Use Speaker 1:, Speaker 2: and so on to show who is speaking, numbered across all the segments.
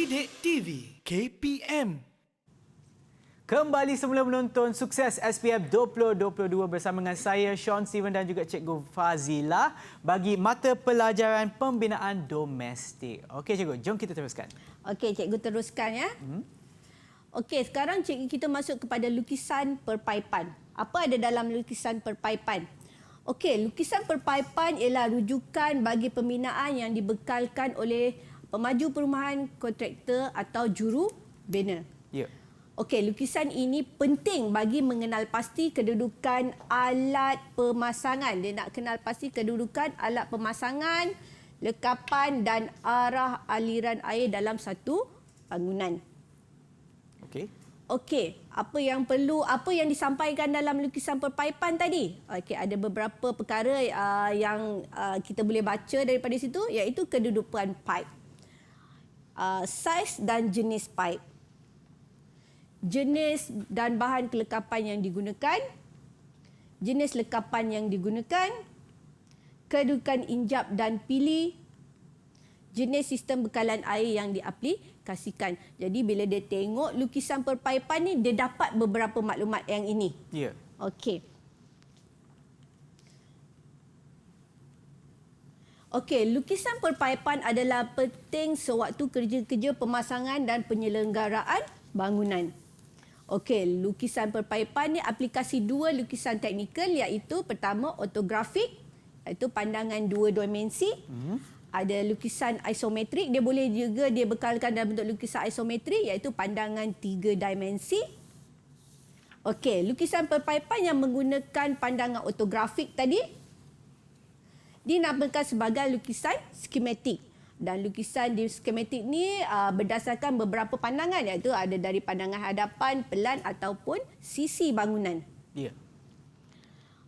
Speaker 1: Didik TV KPM.
Speaker 2: Kembali semula menonton Sukses SPM 2022 bersama dengan saya Sean Steven dan juga Cikgu Fazila bagi mata pelajaran pembinaan domestik. Okey Cikgu, jom kita teruskan.
Speaker 3: Okey, Cikgu teruskan ya. Okey, sekarang Cikgu kita masuk kepada lukisan perpaipan. Apa ada dalam lukisan perpaipan? Okey, lukisan perpaipan ialah rujukan bagi pembinaan yang dibekalkan oleh pemaju perumahan, kontraktor atau juru bina.
Speaker 2: Ya.
Speaker 3: Okey, lukisan ini penting bagi mengenal pasti kedudukan alat pemasangan. Dia nak kenal pasti kedudukan alat pemasangan, lekapan dan arah aliran air dalam satu bangunan.
Speaker 2: Okey.
Speaker 3: Okey, apa yang disampaikan dalam lukisan perpaipan tadi? Okey, ada beberapa perkara yang kita boleh baca daripada situ, iaitu kedudukan pipe, saiz dan jenis pipe, jenis dan bahan kelekapan yang digunakan, jenis lekapan yang digunakan, kedudukan injap dan pili, jenis sistem bekalan air yang diaplikasikan. Jadi bila dia tengok lukisan perpaipan ni, dia dapat beberapa maklumat yang ini.
Speaker 2: Ya.
Speaker 3: Okey. Okey, lukisan perpaipan adalah penting sewaktu kerja-kerja pemasangan dan penyelenggaraan bangunan. Okey, lukisan perpaipan ni aplikasi dua lukisan teknikal, iaitu pertama ortografik, iaitu pandangan dua dimensi. Ada lukisan isometrik, dia boleh juga dia bekalkan dalam bentuk lukisan isometrik, iaitu pandangan tiga dimensi. Okey, lukisan perpaipan yang menggunakan pandangan ortografik tadi dinamakan sebagai lukisan skematik. Dan lukisan di skematik ni berdasarkan beberapa pandangan, iaitu ada dari pandangan hadapan, pelan ataupun sisi bangunan.
Speaker 2: Ya.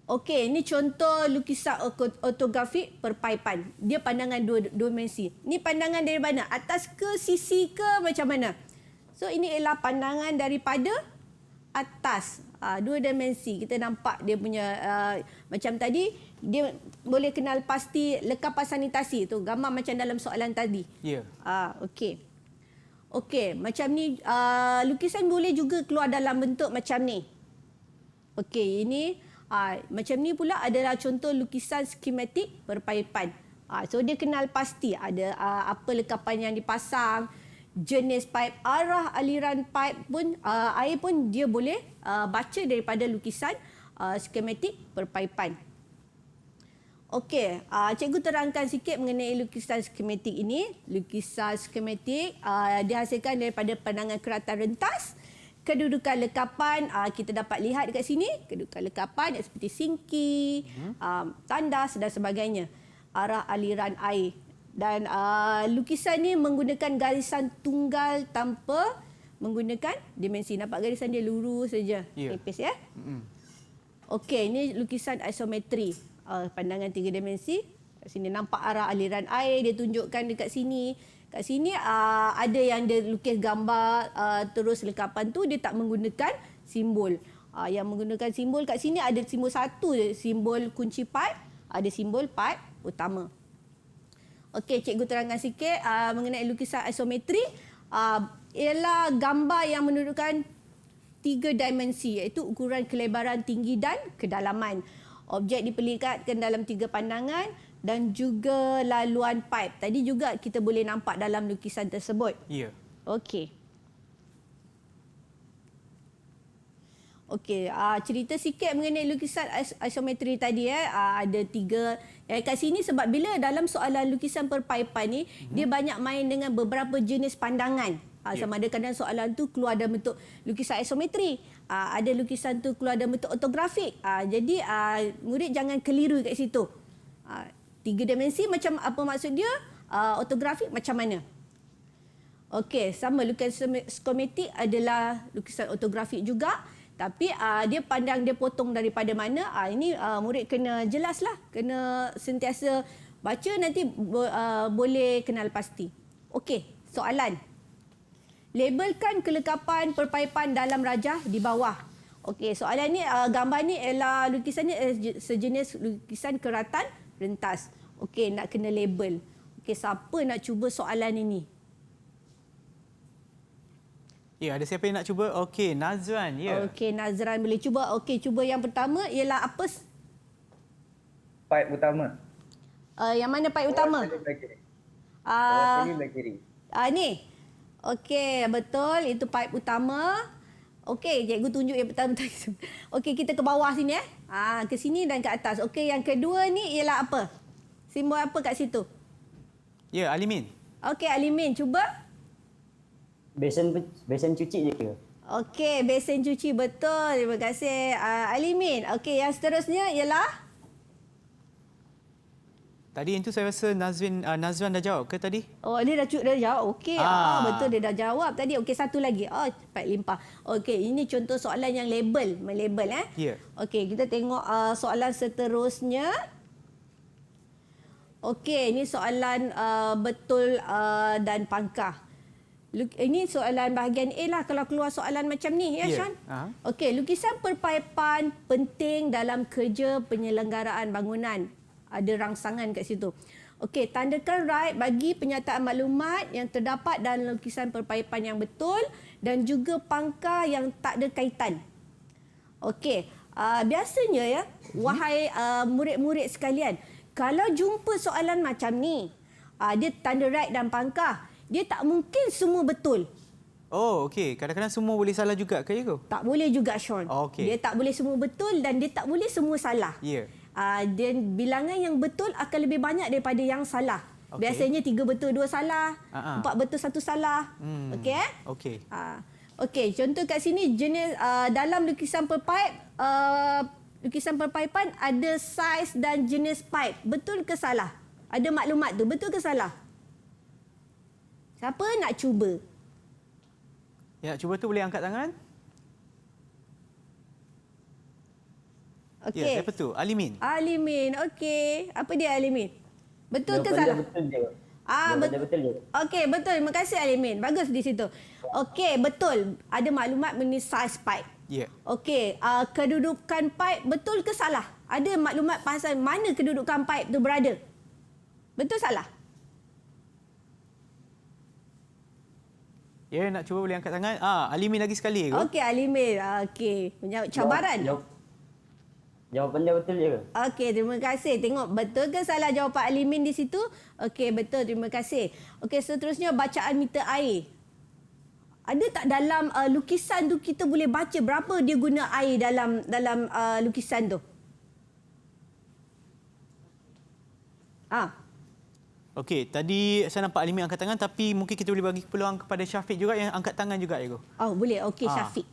Speaker 3: Okey, ini contoh lukisan ortografik perpaipan. Dia pandangan dua dimensi. Ni pandangan dari mana? Atas ke sisi ke macam mana? So ini ialah pandangan daripada atas. Dua dimensi. Kita nampak dia punya macam tadi, dia boleh kenal pasti lekapan sanitasi tu, gambar macam dalam soalan tadi.
Speaker 2: Ya.
Speaker 3: Okey. Okey, macam ni lukisan boleh juga keluar dalam bentuk macam ni. Okey, ini macam ni pula adalah contoh lukisan skematik perpaipan. So dia kenal pasti ada apa lekapan yang dipasang, jenis pipe, arah aliran pipe pun, air pun dia boleh baca daripada lukisan skematik perpaipan. Okey, cikgu terangkan sikit mengenai lukisan skematik ini. Lukisan skematik dihasilkan daripada pandangan keratan rentas. Kedudukan lekapan kita dapat lihat dekat sini. Kedudukan lekapan seperti sinki, tandas dan sebagainya. Arah aliran air. Dan lukisan ni menggunakan garisan tunggal tanpa menggunakan dimensi. Nampak garisan dia lurus saja, tipis ya. Okey, ini lukisan isometri. Pandangan tiga dimensi. Kat sini nampak arah aliran air, dia tunjukkan dekat sini. Kat sini ada yang dia lukis gambar, terus lekapan tu dia tak menggunakan simbol. Yang menggunakan simbol kat sini ada simbol satu je, simbol kunci pipe, ada simbol pipe utama. Okey, cikgu terangkan sikit mengenai lukisan isometri. Ialah gambar yang menunjukkan tiga dimensi, iaitu ukuran kelebaran, tinggi dan kedalaman. Objek diperlihatkan dalam tiga pandangan dan juga laluan pipe. Tadi juga kita boleh nampak dalam lukisan tersebut.
Speaker 2: Ya.
Speaker 3: Okey. Okey, cerita sikit mengenai lukisan isometri tadi. Ada tiga. Kat sini sebab bila dalam soalan lukisan perpaipan ni, dia banyak main dengan beberapa jenis pandangan. Sama ada kadang soalan tu keluar dalam bentuk lukisan isometri. Ada lukisan tu keluar dalam bentuk ortografik. Jadi murid jangan keliru kat situ. Tiga dimensi macam apa maksud dia? Ortografik macam mana? Okey, sama lukisan skematik adalah lukisan ortografik juga. Tapi dia pandang, dia potong daripada mana. Ini murid kena jelaslah. Kena sentiasa baca, nanti boleh kenal pasti. Okey, soalan. Labelkan kelekapan perpaipan dalam rajah di bawah. Okey, soalan ni, gambar ni ialah lukisan ni sejenis lukisan keratan rentas. Okey, nak kena label. Okey, siapa nak cuba soalan ini?
Speaker 2: Ya, ada siapa yang nak cuba? Okey, Nazran. Ya.
Speaker 3: Okey, Nazran boleh cuba. Okey, cuba yang pertama ialah apa?
Speaker 4: Pipe utama.
Speaker 3: Yang mana pipe utama?
Speaker 4: Bawah sebelah kiri. Bawah
Speaker 3: Ah,
Speaker 4: sini belah kiri.
Speaker 3: ni. Okey, betul. Itu pipe utama. Okey, cikgu tunjuk yang pertama tadi. Okey, kita ke bawah sini ke sini dan ke atas. Okey, yang kedua ni ialah apa? Simbol apa kat situ?
Speaker 2: Ya, Alimin.
Speaker 3: Okey, Alimin cuba.
Speaker 5: Besen cuci je ke?
Speaker 3: Okey, besen cuci betul. Terima kasih Alimin. Okey, yang seterusnya ialah
Speaker 2: Tadi yang tu saya rasa Nazran dah jawab ke tadi?
Speaker 3: oh dia dah jawab. Okey. Betul dia dah jawab tadi. Okey, satu lagi. Oh, cepat limpah. Okey, ini contoh soalan yang melabel
Speaker 2: Ya.
Speaker 3: Okey, kita tengok soalan seterusnya. Okey, ini soalan betul dan pangkah. Ini soalan bahagian A lah kalau keluar soalan macam ni, ya
Speaker 2: Ya.
Speaker 3: Shan? Okey, lukisan perpaipan penting dalam kerja penyelenggaraan bangunan. Ada rangsangan kat situ. Okey, tandakan right bagi penyataan maklumat yang terdapat dalam lukisan perpaipan yang betul dan juga pangkah yang tak ada kaitan. Okey, biasanya ya, wahai murid-murid sekalian, kalau jumpa soalan macam ni, dia tanda right dan pangkah, dia tak mungkin semua betul.
Speaker 2: Oh, okey. Kadang-kadang semua boleh salah juga ke, Cikgu?
Speaker 3: Tak boleh juga, Sean.
Speaker 2: Oh, okey.
Speaker 3: Dia tak boleh semua betul dan dia tak boleh semua salah.
Speaker 2: Ya.
Speaker 3: Dan bilangan yang betul akan lebih banyak daripada yang salah.
Speaker 2: Okey.
Speaker 3: Biasanya 3 betul, 2 salah. 4 betul, 1 salah. Okey?
Speaker 2: Okey.
Speaker 3: Okey, contoh kat sini jenis dalam lukisan perpaipan ada saiz dan jenis pipe. Betul ke salah? Ada maklumat tu, betul ke salah? Siapa nak cuba?
Speaker 2: Ya, cuba tu boleh angkat tangan?
Speaker 3: Okey.
Speaker 2: Ya, siapa tu? Alimin.
Speaker 3: Alimin, okey. Apa dia Alimin? Betul ke
Speaker 5: Jawapan dia
Speaker 3: salah?
Speaker 5: betul je.
Speaker 3: Jawapan
Speaker 5: dia betul je.
Speaker 3: Okey, betul. Terima kasih Alimin. Bagus di situ. Okey, betul. Ada maklumat mengenai size pipe.
Speaker 2: Ya.
Speaker 3: Okey, kedudukan pipe betul ke salah? Ada maklumat pasal mana kedudukan pipe tu berada? Betul salah?
Speaker 2: Ya, nak cuba boleh angkat tangan. Alimin lagi sekali.
Speaker 3: Okey, Alimin. Okey, menjawab cabaran.
Speaker 5: Jawapan dia betul je ke?
Speaker 3: Okey, terima kasih. Tengok betul ke salah jawapan Alimin di situ? Okey, betul. Terima kasih. Okey, seterusnya bacaan meter air. Ada tak dalam lukisan tu kita boleh baca berapa dia guna air dalam lukisan tu?
Speaker 2: Okey, tadi saya nampak Alimin angkat tangan tapi mungkin kita boleh bagi peluang kepada Syafiq juga yang angkat tangan juga, Cikgu.
Speaker 3: Oh, boleh. Okey, Syafiq.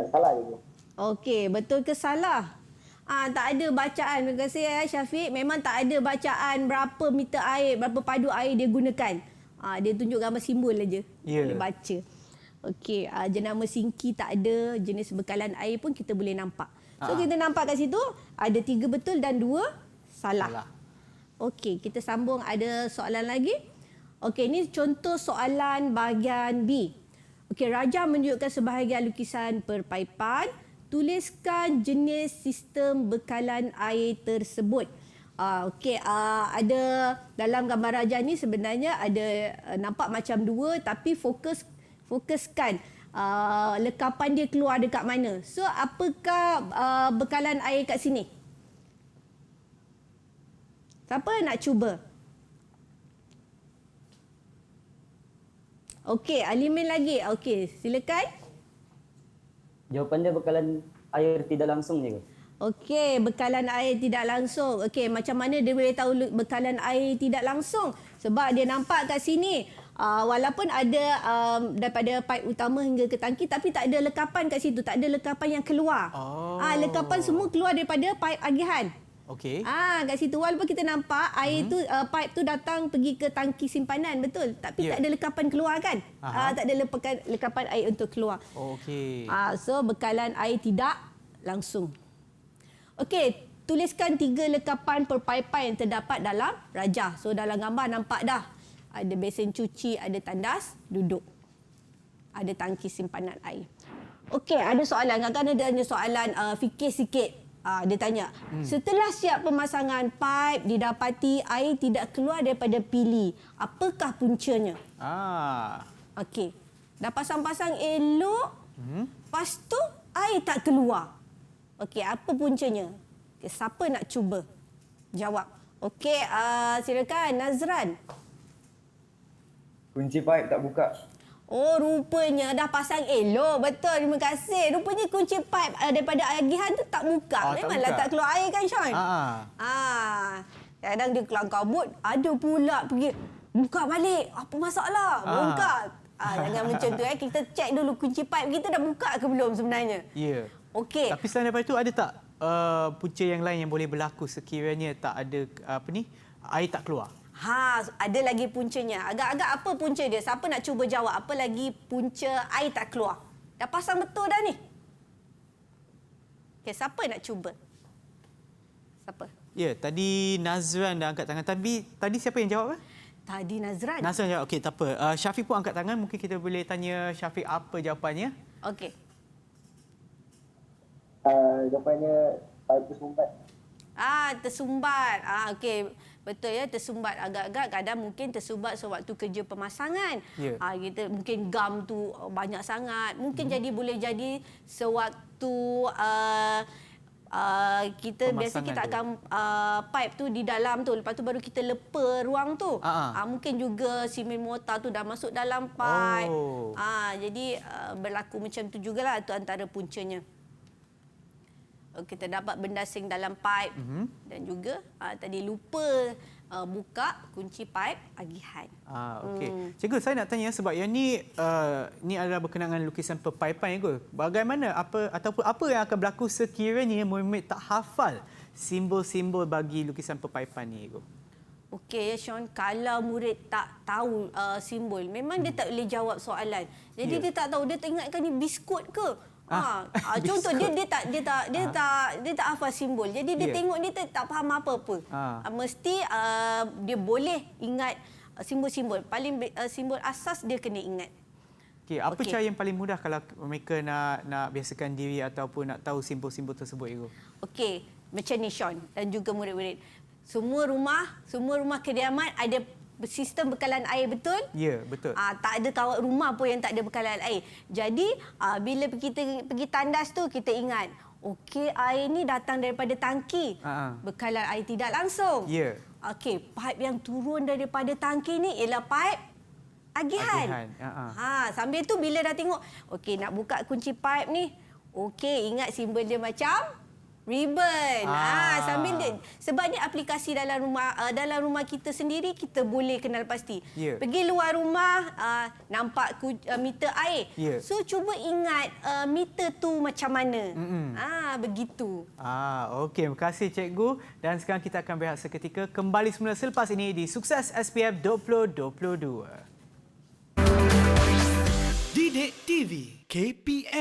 Speaker 5: Salah je.
Speaker 3: Okey, betul ke salah? Tak ada bacaan. Terima kasih Syafiq. Memang tak ada bacaan berapa meter air, berapa padu air dia gunakan. Dia tunjuk gambar simbol aja.
Speaker 2: Ya.
Speaker 3: Boleh baca. Okey, jenama singki tak ada, jenis bekalan air pun kita boleh nampak. So kita nampak kat situ ada 3 betul dan 2 salah. Okey, kita sambung ada soalan lagi. Okey, ini contoh soalan bahagian B. Okey, Raja menunjukkan sebahagian lukisan perpaipan. Tuliskan jenis sistem bekalan air tersebut. Okey, ada dalam gambar Raja ni sebenarnya ada nampak macam 2 tapi fokuskan lekapan dia keluar dekat mana. So, apakah bekalan air kat sini? Siapa nak cuba? Okey, Alimin lagi. Okey, silakan.
Speaker 5: Jawapan dia bekalan air tidak langsung je ke?
Speaker 3: Okey, bekalan air tidak langsung. Okey, macam mana dia boleh tahu bekalan air tidak langsung? Sebab dia nampak kat sini, walaupun ada daripada pipe utama hingga ke tangki, tapi tak ada lekapan kat situ. Tak ada lekapan yang keluar. Lekapan semua keluar daripada pipe agihan.
Speaker 2: Okey.
Speaker 3: Kat situ walaupun kita nampak air tu pipe tu datang pergi ke tangki simpanan, betul, tapi tak ada lekapan keluar kan? Tak ada lekapan air untuk keluar.
Speaker 2: Okey.
Speaker 3: So bekalan air tidak langsung. Okey, tuliskan 3 lekapan perpaipan yang terdapat dalam Raja. So dalam gambar nampak dah. Ada besen cuci, ada tandas duduk. Ada tangki simpanan air. Okey, ada soalan. Kadang-kadang ada soalan fikir sikit. Dia tanya, setelah siap pemasangan pipe didapati air tidak keluar daripada pili. Apakah puncanya? Okey. Dah pasang-pasang elok. Lepas tu air tak keluar. Okey, apa puncanya? Okay, siapa nak cuba jawab? Okey, silakan Nazran.
Speaker 4: Kunci pipe tak buka.
Speaker 3: Oh, rupanya dah pasang elok. Betul, terima kasih. Rupanya kunci pipe daripada agihan tu tak buka. Memanglah tak keluar air kan, Sean? Kadang dia kelang kabut, ada pula pergi buka balik. Apa masalah? Bongkar. Jangan macam tu. Kita cek dulu kunci pipe kita dah buka ke belum sebenarnya.
Speaker 2: Ya.
Speaker 3: Okey.
Speaker 2: Tapi selain daripada itu, ada tak punca yang lain yang boleh berlaku sekiranya tak ada air tak keluar?
Speaker 3: Ada lagi puncanya. Agak-agak apa punca dia? Siapa nak cuba jawab? Apa lagi punca air tak keluar? Dah pasang betul dah ni. Okey, siapa nak cuba? Siapa?
Speaker 2: Ya, tadi Nazran dah angkat tangan. Tadi siapa yang jawab?
Speaker 3: Tadi Nazran.
Speaker 2: Nazran jawab. Okey, tak apa. Syafiq pun angkat tangan. Mungkin kita boleh tanya Syafiq apa jawapannya.
Speaker 3: Okey.
Speaker 4: Jawapannya pipe tersumbat.
Speaker 3: Tersumbat. Okey. Betul ya, tersumbat. Agak-agak kadang mungkin tersumbat sewaktu kerja pemasangan.
Speaker 2: Ya.
Speaker 3: Kita mungkin gam tu banyak sangat. Mungkin boleh jadi sewaktu kita biasa kita akan pipe tu di dalam tu, lepas tu baru kita lepa ruang tu. Mungkin juga simen mortar tu dah masuk dalam pipe. Jadi berlaku macam tu jugalah, tu antara puncanya. Kita dapat benda asing dalam pipe dan juga tadi lupa buka kunci pipe agihan.
Speaker 2: Okey. Cikgu, saya nak tanya sebab yang ni adalah berkenaan dengan lukisan perpaipan, cikgu. Bagaimana apa yang akan berlaku sekiranya murid tak hafal simbol-simbol bagi lukisan perpaipan ni, cikgu?
Speaker 3: Okey, Sean, kalau murid tak tahu simbol, memang dia tak boleh jawab soalan. Jadi dia tak tahu, dia tak ingatkan ni biskut ke? Contoh dia tak hafal simbol. Jadi dia tengok dia tak faham apa-apa. Mesti dia boleh ingat simbol-simbol. Paling simbol asas dia kena ingat.
Speaker 2: Apa cara yang paling mudah kalau mereka nak biasakan diri ataupun nak tahu simbol-simbol tersebut, cikgu? Okey,
Speaker 3: macam ni, Sean, dan juga murid-murid. Semua rumah kediaman ada sistem bekalan air, betul?
Speaker 2: Ya, betul.
Speaker 3: Tak ada kawat rumah pun yang tak ada bekalan air. Jadi, bila kita pergi tandas tu, kita ingat, okey, air ni datang daripada tangki. Bekalan air tidak langsung.
Speaker 2: Ya.
Speaker 3: Okey, pipe yang turun daripada tangki ni ialah pipe agihan. Sambil tu bila dah tengok, okey, nak buka kunci pipe ni, okey, ingat simbol dia macam ribbon. Sambil dia, sebab ni aplikasi dalam rumah kita sendiri, kita boleh kenal pasti. Pergi luar rumah, nampak meter air. So cuba ingat meter tu macam mana. Begitu.
Speaker 2: Okey, terima kasih, cikgu. Dan sekarang kita akan berehat seketika. Kembali semula selepas ini di Sukses SPM 2022.
Speaker 1: Didik TV KPM